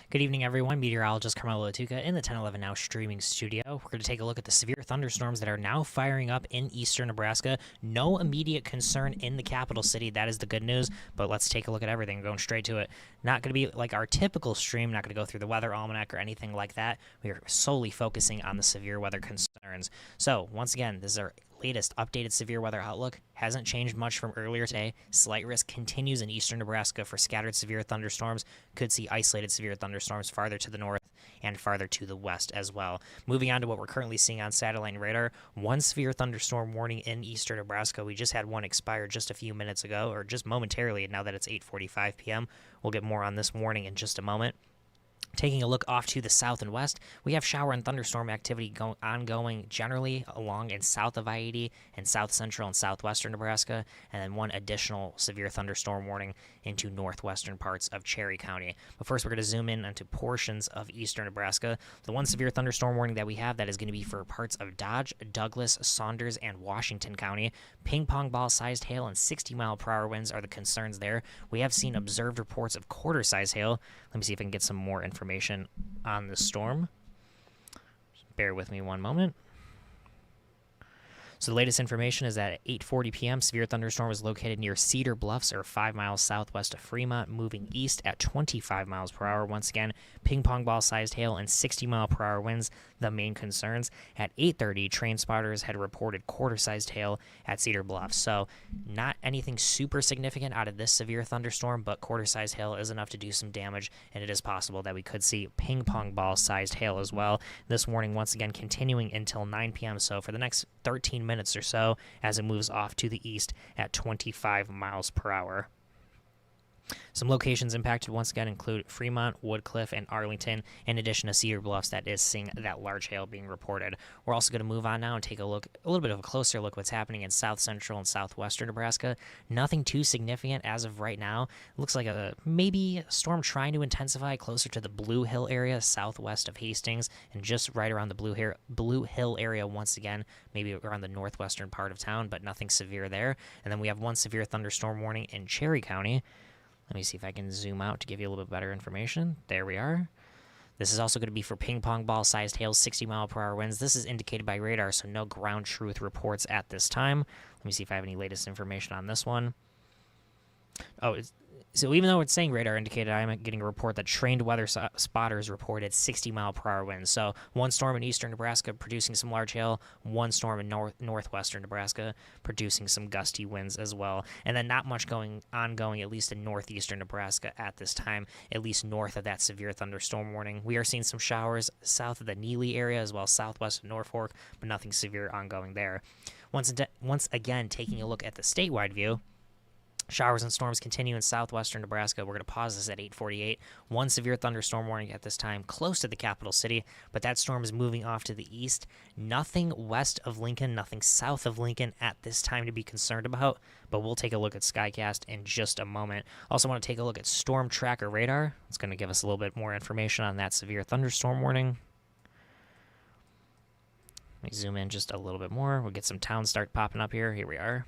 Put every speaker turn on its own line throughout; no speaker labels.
Good evening, everyone. Meteorologist Carmelo Lattuca in the 1011 Now streaming studio. We're going to take a look at the severe thunderstorms that are now firing up in eastern Nebraska. No immediate concern in the capital city. That is the good news, but let's take a look at everything. Going straight to it. Not going to be like our typical stream, not going to go through the weather almanac or anything like that. We are solely focusing on the severe weather concerns. So, once again, this is our latest updated severe weather outlook. Hasn't changed much from earlier today. Slight risk continues in eastern Nebraska for scattered severe thunderstorms. Could see isolated severe thunderstorms farther to the north and farther to the west as well. Moving on to what we're currently seeing on satellite and radar. One severe thunderstorm warning in eastern Nebraska. We just had one expire just a few minutes ago, or just momentarily, now that it's 8:45 p.m. We'll get more on this warning in just a moment. Taking a look off to the south and west, we have shower and thunderstorm activity ongoing generally along and south of I-80 and south central and southwestern Nebraska, and then one additional severe thunderstorm warning into northwestern parts of Cherry County. But first, we're going to zoom in onto portions of eastern Nebraska. The one severe thunderstorm warning that we have that is going to be for parts of Dodge, Douglas, Saunders, and Washington County. Ping pong ball-sized hail and 60-mile-per-hour winds are the concerns there. We have seen observed reports of quarter-size hail. Let me see if I can get some more information on the storm. Bear with me one moment. So the latest information is that at 8:40 p.m., severe thunderstorm was located near Cedar Bluffs, or 5 miles southwest of Fremont, moving east at 25 miles per hour. Once again, ping pong ball-sized hail and 60-mile-per-hour winds, the main concerns. At 8:30, train spotters had reported quarter-sized hail at Cedar Bluffs. So not anything super significant out of this severe thunderstorm, but quarter-sized hail is enough to do some damage, and it is possible that we could see ping pong ball-sized hail as well. This warning, once again, continuing until 9 p.m., so for the next 13 minutes or so as it moves off to the east at 25 miles per hour. Some locations impacted once again include Fremont, Woodcliff, and Arlington, in addition to Cedar Bluffs that is seeing that large hail being reported. We're also going to move on now and take a little bit of a closer look what's happening in south central and southwestern Nebraska. Nothing too significant as of right now. It looks like maybe a storm trying to intensify closer to the Blue Hill area southwest of Hastings, and just right around the Blue Hill area once again, maybe around the northwestern part of town, but nothing severe there. And then we have one severe thunderstorm warning in Cherry County. Let me see if I can zoom out to give you a little bit better information. There we are. This is also going to be for ping pong ball-sized hail, 60-mile-per-hour winds. This is indicated by radar, so no ground truth reports at this time. Let me see if I have any latest information on this one. Oh, so even though it's saying radar indicated, I'm getting a report that trained weather spotters reported 60-mile-per-hour winds. So one storm in eastern Nebraska producing some large hail, one storm in northwestern Nebraska producing some gusty winds as well. And then not much ongoing, at least in northeastern Nebraska at this time, at least north of that severe thunderstorm warning. We are seeing some showers south of the Neely area as well as southwest of Norfolk, but nothing severe ongoing there. Once again, taking a look at the statewide view, showers and storms continue in southwestern Nebraska. We're going to pause this at 8:48. One severe thunderstorm warning at this time close to the capital city, but that storm is moving off to the east. Nothing west of Lincoln, nothing south of Lincoln at this time to be concerned about, but we'll take a look at Skycast in just a moment. Also want to take a look at Storm Tracker Radar. It's going to give us a little bit more information on that severe thunderstorm warning. Let me zoom in just a little bit more. We'll get some towns start popping up here. Here we are.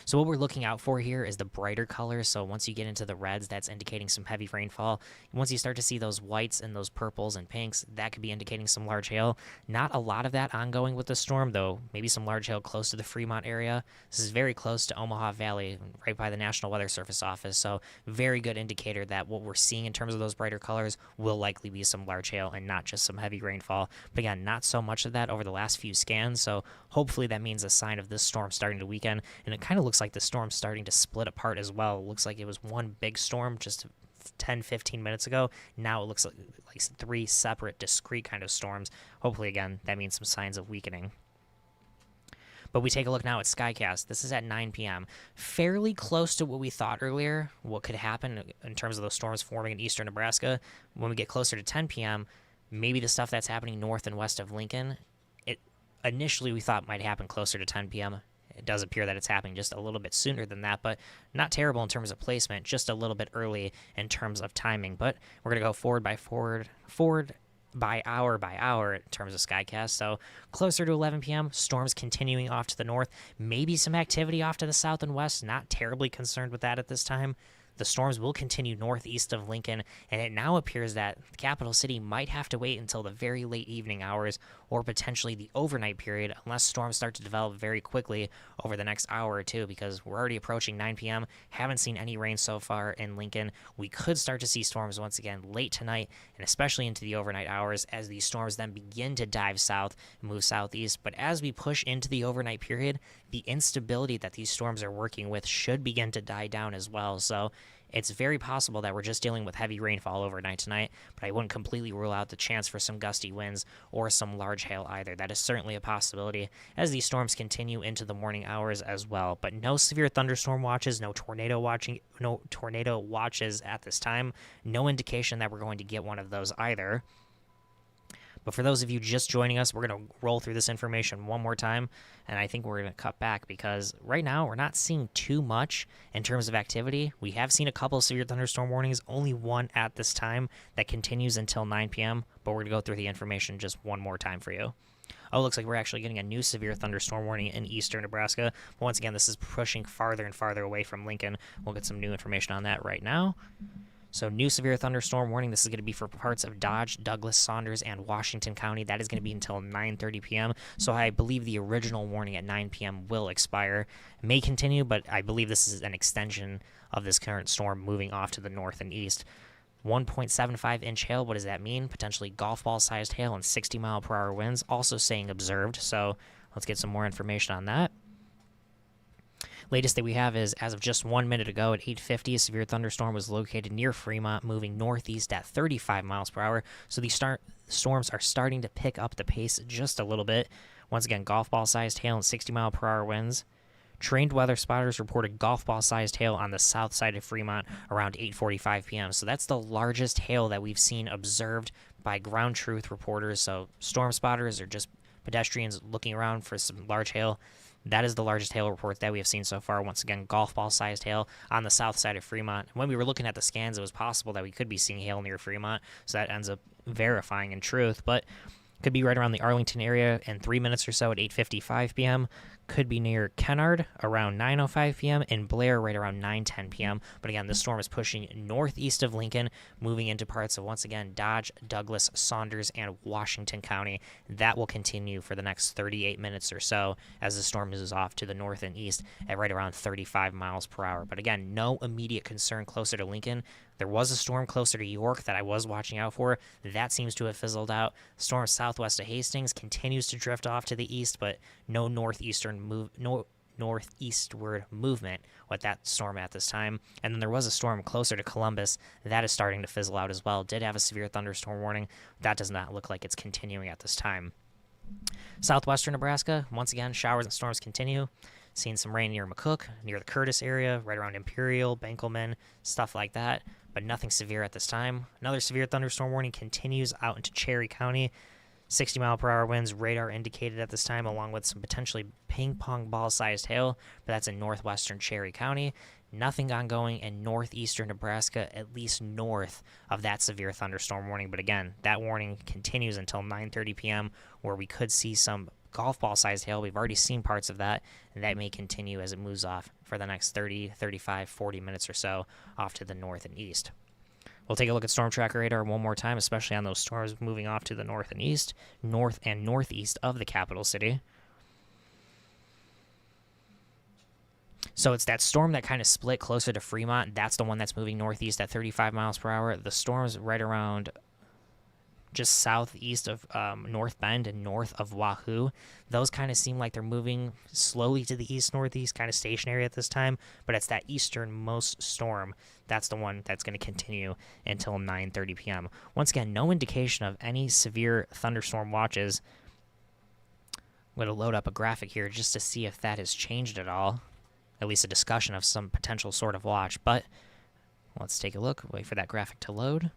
So what we're looking out for here is the brighter colors. So once you get into the reds, that's indicating some heavy rainfall. Once you start to see those whites and those purples and pinks, that could be indicating some large hail. Not a lot of that ongoing with the storm, though. Maybe some large hail close to the Fremont area. This is very close to Omaha Valley, right by the National Weather Service office. So very good indicator that what we're seeing in terms of those brighter colors will likely be some large hail and not just some heavy rainfall. But again, not so much of that over the last few scans. So hopefully that means a sign of this storm starting to weaken. And it kind of looks like the storm's starting to split apart as well. It looks like it was one big storm just 10-15 minutes ago. Now it looks like three separate, discrete kind of storms. Hopefully, again, that means some signs of weakening. But we take a look now at Skycast. This is at 9 p.m. Fairly close to what we thought earlier, what could happen in terms of those storms forming in eastern Nebraska. When we get closer to 10 p.m., maybe the stuff that's happening north and west of Lincoln, initially we thought might happen closer to 10 p.m. It does appear that it's happening just a little bit sooner than that, but not terrible in terms of placement, just a little bit early in terms of timing. But we're going to go forward by hour in terms of Skycast. So closer to 11 p.m., storms continuing off to the north, maybe some activity off to the south and west. Not terribly concerned with that at this time. the storms will continue northeast of Lincoln, and it now appears that the capital city might have to wait until the very late evening hours or potentially the overnight period unless storms start to develop very quickly over the next hour or two, because we're already approaching 9 p.m. Haven't seen any rain so far in Lincoln. We could start to see storms once again late tonight and especially into the overnight hours as these storms then begin to dive south and move southeast. But as we push into the overnight period, the instability that these storms are working with should begin to die down as well. So it's very possible that we're just dealing with heavy rainfall overnight tonight, but I wouldn't completely rule out the chance for some gusty winds or some large hail either. That is certainly a possibility as these storms continue into the morning hours as well. But no severe thunderstorm watches, no tornado watches at this time. No indication that we're going to get one of those either. But for those of you just joining us, we're going to roll through this information one more time, and I think we're going to cut back because right now we're not seeing too much in terms of activity. We have seen a couple of severe thunderstorm warnings, only one at this time that continues until 9 p.m., but we're going to go through the information just one more time for you. Oh, looks like we're actually getting a new severe thunderstorm warning in eastern Nebraska. But once again, this is pushing farther and farther away from Lincoln. We'll get some new information on that right now. So new severe thunderstorm warning. This is going to be for parts of Dodge, Douglas, Saunders, and Washington County. That is going to be until 9:30 p.m. So I believe the original warning at 9 p.m. will expire. It may continue, but I believe this is an extension of this current storm moving off to the north and east. 1.75-inch hail. What does that mean? Potentially golf ball-sized hail and 60-mile-per-hour winds. Also saying observed. So let's get some more information on that. Latest that we have is, as of just 1 minute ago at 8:50, a severe thunderstorm was located near Fremont, moving northeast at 35 miles per hour. So these storms are starting to pick up the pace just a little bit. Once again, golf ball-sized hail and 60-mile-per-hour winds. Trained weather spotters reported golf ball-sized hail on the south side of Fremont around 8:45 p.m. So that's the largest hail that we've seen observed by ground truth reporters. So storm spotters or just pedestrians looking around for some large hail. That is the largest hail report that we have seen so far. Once again, golf ball-sized hail on the south side of Fremont. When we were looking at the scans, it was possible that we could be seeing hail near Fremont, so that ends up verifying in truth. But could be right around the Arlington area in 3 minutes or so at 8:55 p.m. Could be near Kennard around 9:05 p.m. and Blair right around 9:10 p.m. But again, this storm is pushing northeast of Lincoln, moving into parts of, once again, Dodge, Douglas, Saunders, and Washington County. That will continue for the next 38 minutes or so as the storm moves off to the north and east at right around 35 miles per hour. But again, no immediate concern closer to Lincoln. There was a storm closer to York that I was watching out for. That seems to have fizzled out. The storm southwest of Hastings continues to drift off to the east, but no northeastward movement with that storm at this time. And then there was a storm closer to Columbus. That is starting to fizzle out as well. Did have a severe thunderstorm warning. That does not look like it's continuing at this time. Southwestern Nebraska, once again, showers and storms continue. Seen some rain near McCook, near the Curtis area, right around Imperial, Benkelman, stuff like that, but nothing severe at this time. Another severe thunderstorm warning continues out into Cherry County. 60-mile-per-hour winds, radar indicated at this time, along with some potentially ping-pong ball-sized hail, but that's in northwestern Cherry County. Nothing ongoing in northeastern Nebraska, at least north of that severe thunderstorm warning. But again, that warning continues until 9:30 p.m., where we could see some golf ball-sized hail. We've already seen parts of that, and that may continue as it moves off for the next 30, 35, 40 minutes or so off to the north and east. We'll take a look at Storm Tracker radar one more time, especially on those storms moving off to the north and east, north and northeast of the capital city. So it's that storm that kind of split closer to Fremont. That's the one that's moving northeast at 35 miles per hour. The storms right around just southeast of North Bend and north of Wahoo, those kind of seem like they're moving slowly to the east-northeast, kind of stationary at this time, but it's that easternmost storm. That's the one that's going to continue until 9:30 p.m. Once again, no indication of any severe thunderstorm watches. I'm going to load up a graphic here just to see if that has changed at all, at least a discussion of some potential sort of watch, but let's take a look. Wait for that graphic to load.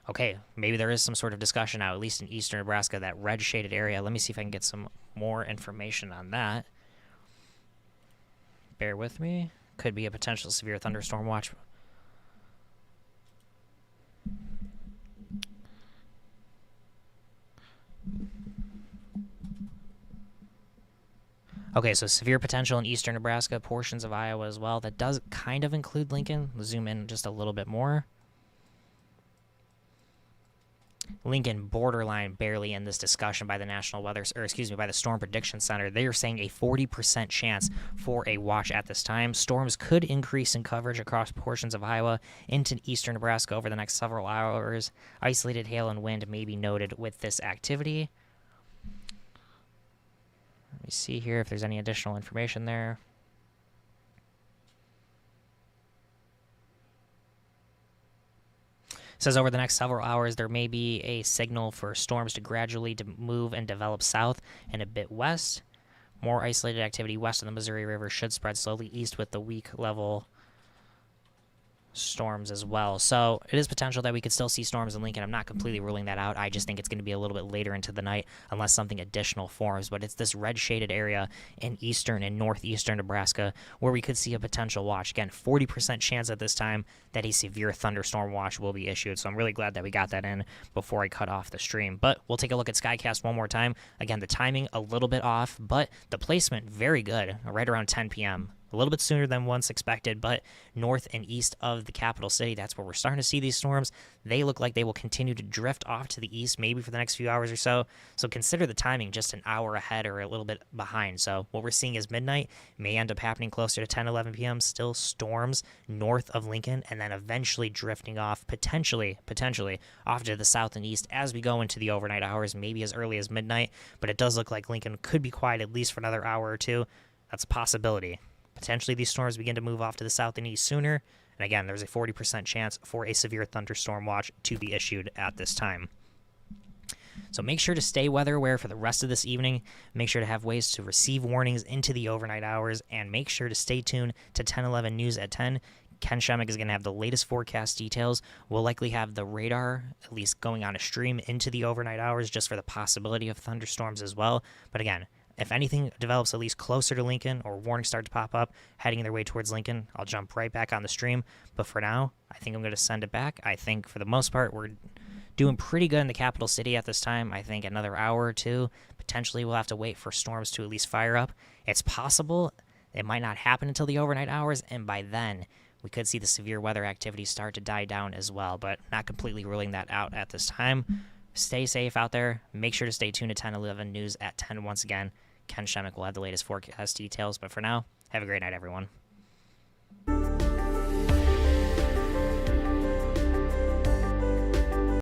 Okay, maybe there is some sort of discussion now, at least in eastern Nebraska, that red shaded area. Let me see if I can get some more information on that. Bear with me. Could be a potential severe thunderstorm watch. Okay, so severe potential in eastern Nebraska, portions of Iowa as well. That does kind of include Lincoln. We'll zoom in just a little bit more. Lincoln borderline barely in this discussion by the National Weather, or excuse me, by the Storm Prediction Center. They are saying a 40% chance for a watch at this time. Storms could increase in coverage across portions of Iowa into eastern Nebraska over the next several hours. Isolated hail and wind may be noted with this activity. Let me see here if there's any additional information there. It says over the next several hours, there may be a signal for storms to gradually move and develop south and a bit west. More isolated activity west of the Missouri River should spread slowly east with the weak level storms as well. So it is potential that we could still see storms in Lincoln. I'm not completely ruling that out. I just think it's going to be a little bit later into the night unless something additional forms. But it's this red shaded area in eastern and northeastern Nebraska where we could see a potential watch. Again, 40% chance at this time that a severe thunderstorm watch will be issued. So I'm really glad that we got that in before I cut off the stream. But we'll take a look at Skycast one more time. Again, the timing a little bit off, but the placement very good, right around 10 p.m. A little bit sooner than once expected, but north and east of the capital city, that's where we're starting to see these storms. They look like they will continue to drift off to the east, maybe for the next few hours or so. So consider the timing just an hour ahead or a little bit behind. So what we're seeing is midnight may end up happening closer to 10, 11 p.m. Still storms north of Lincoln, and then eventually drifting off, potentially off to the south and east as we go into the overnight hours, maybe as early as midnight. But it does look like Lincoln could be quiet at least for another hour or two. That's a possibility. Potentially these storms begin to move off to the south and east sooner. And again, there's a 40% chance for a severe thunderstorm watch to be issued at this time. So make sure to stay weather aware for the rest of this evening. Make sure to have ways to receive warnings into the overnight hours. And make sure to stay tuned to 10/11 News at 10. Ken Shemek is going to have the latest forecast details. We'll likely have the radar at least going on a stream into the overnight hours just for the possibility of thunderstorms as well. But again, if anything develops at least closer to Lincoln or warnings start to pop up heading their way towards Lincoln, I'll jump right back on the stream. But for now, I think I'm going to send it back. I think for the most part, we're doing pretty good in the capital city at this time. I think another hour or two, potentially we'll have to wait for storms to at least fire up. It's possible it might not happen until the overnight hours, and by then we could see the severe weather activity start to die down as well, but not completely ruling that out at this time. Stay safe out there. Make sure to stay tuned to 10/11 News at 10 once again. Ken Shemek will have the latest forecast details, but for now, have a great night, everyone.